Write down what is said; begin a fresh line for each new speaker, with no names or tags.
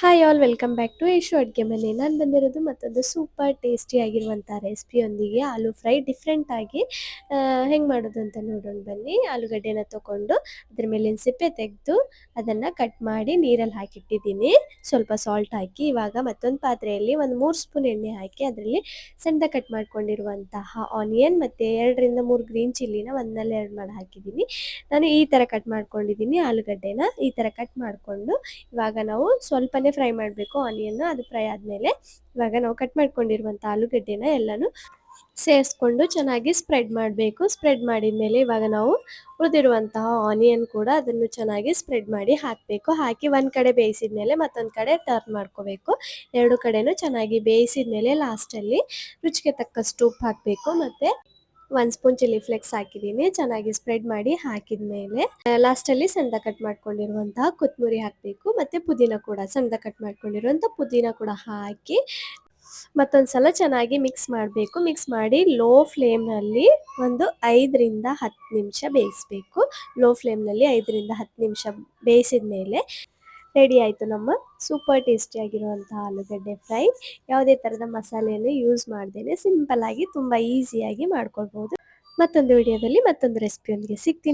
Hi all welcome back to Yashu ಅಡುಗೆ ಮನೆ. ನಾನು ಬಂದಿರೋದು ಮತ್ತೊಂದು ಸೂಪರ್ ಟೇಸ್ಟಿ ಆಗಿರುವಂಥ ರೆಸಿಪಿಯೊಂದಿಗೆ. ಆಲೂ ಫ್ರೈ ಡಿಫ್ರೆಂಟಾಗಿ ಹೆಂಗೆ ಮಾಡೋದು ಅಂತ ನೋಡೋಣ ಬನ್ನಿ. ಆಲೂಗಡ್ಡೆನ ತೊಗೊಂಡು ಅದ್ರ ಮೇಲಿನ ಸಿಪ್ಪೆ ತೆಗೆದು ಅದನ್ನು ಕಟ್ ಮಾಡಿ ನೀರಲ್ಲಿ ಹಾಕಿಟ್ಟಿದ್ದೀನಿ, ಸ್ವಲ್ಪ ಸಾಲ್ಟ್ ಹಾಕಿ. ಇವಾಗ ಮತ್ತೊಂದು ಪಾತ್ರೆಯಲ್ಲಿ ಒಂದು 3 ಸ್ಪೂನ್ ಎಣ್ಣೆ ಹಾಕಿ ಅದರಲ್ಲಿ ಸಣ್ಣದಾಗಿ ಕಟ್ ಮಾಡ್ಕೊಂಡಿರುವಂತಹ ಆನಿಯನ್ ಮತ್ತು 2 3 ಗ್ರೀನ್ ಚಿಲ್ಲಿನ ಒಂದರಲ್ಲಿ 2 ಮಾಡಿ ಹಾಕಿದ್ದೀನಿ. ನಾನು ಈ ಥರ ಕಟ್ ಮಾಡ್ಕೊಂಡಿದ್ದೀನಿ ಆಲೂಗಡ್ಡೆನ. ಈ ಥರ ಕಟ್ ಮಾಡಿಕೊಂಡು ಇವಾಗ ನಾವು ಸ್ವಲ್ಪನೇ ಫ್ರೈ ಮಾಡಬೇಕು ಆನಿಯನ್. ಅದು ಫ್ರೈ ಆದಮೇಲೆ ಇವಾಗ ನಾವು ಕಟ್ ಮಾಡ್ಕೊಂಡಿರುವಂಥ ಆಲೂಗಡ್ಡೆನ ಎಲ್ಲನೂ ಸೇರಿಸ್ಕೊಂಡು ಚೆನ್ನಾಗಿ ಸ್ಪ್ರೆಡ್ ಮಾಡಬೇಕು. ಸ್ಪ್ರೆಡ್ ಮಾಡಿದ ಮೇಲೆ ಇವಾಗ ನಾವು ಉಳಿದಿರುವಂತಹ ಆನಿಯನ್ ಕೂಡ ಅದನ್ನು ಚೆನ್ನಾಗಿ ಸ್ಪ್ರೆಡ್ ಮಾಡಿ ಹಾಕಬೇಕು. ಹಾಕಿ ಒಂದು ಕಡೆ ಬೇಯಿಸಿದ ಮೇಲೆ ಮತ್ತೊಂದು ಕಡೆ ಟರ್ನ್ ಮಾಡ್ಕೋಬೇಕು. ಎರಡು ಕಡೆನೂ ಚೆನ್ನಾಗಿ ಬೇಯಿಸಿದ ಮೇಲೆ ಲಾಸ್ಟಲ್ಲಿ ರುಚಿಗೆ ತಕ್ಕಷ್ಟು ಉಪ್ಪು ಹಾಕಬೇಕು. ಮತ್ತು 1 ಸ್ಪೂನ್ ಚಿಲ್ಲಿ ಫ್ಲೇಕ್ಸ್ ಹಾಕಿದ್ದೀನಿ. ಚೆನ್ನಾಗಿ ಸ್ಪ್ರೆಡ್ ಮಾಡಿ ಹಾಕಿದ ಮೇಲೆ ಲಾಸ್ಟಲ್ಲಿ ಸಣ್ಣದಾಗಿ ಕಟ್ ಮಾಡ್ಕೊಂಡಿರುವಂತಹ ಕೊತ್ತಂಬರಿ ಹಾಕಬೇಕು. ಮತ್ತು ಪುದೀನ ಕೂಡ ಸಣ್ಣದಾಗಿ ಕಟ್ ಮಾಡ್ಕೊಂಡಿರುವಂಥ ಪುದೀನ ಕೂಡ ಹಾಕಿ ಮತ್ತೊಂದು ಸಲ ಚೆನ್ನಾಗಿ ಮಿಕ್ಸ್ ಮಾಡಬೇಕು. ಮಿಕ್ಸ್ ಮಾಡಿ ಲೋ ಫ್ಲೇಮ್ನಲ್ಲಿ ಒಂದು 5ರಿಂದ 10 ನಿಮಿಷ ಬೇಯಿಸಬೇಕು. ಲೋ ಫ್ಲೇಮ್ನಲ್ಲಿ 5ರಿಂದ 10 ನಿಮಿಷ ಬೇಯಿಸಿದ ಮೇಲೆ ರೆಡಿ ಆಯಿತು ನಮ್ಮ ಸೂಪರ್ ಟೇಸ್ಟಿಯಾಗಿರುವಂಥ ಆಲೂಗಡ್ಡೆ ಫ್ರೈ. ಯಾವುದೇ ಥರದ ಮಸಾಲೆಯನ್ನು ಯೂಸ್ ಮಾಡ್ದೇನೆ ಸಿಂಪಲ್ಲಾಗಿ ತುಂಬ ಈಸಿಯಾಗಿ ಮಾಡ್ಕೊಳ್ಬೋದು. ಮತ್ತೊಂದು ವಿಡಿಯೋದಲ್ಲಿ ಮತ್ತೊಂದು ರೆಸಿಪಿಯೊಂದಿಗೆ ಸಿಗ್ತೀನಿ.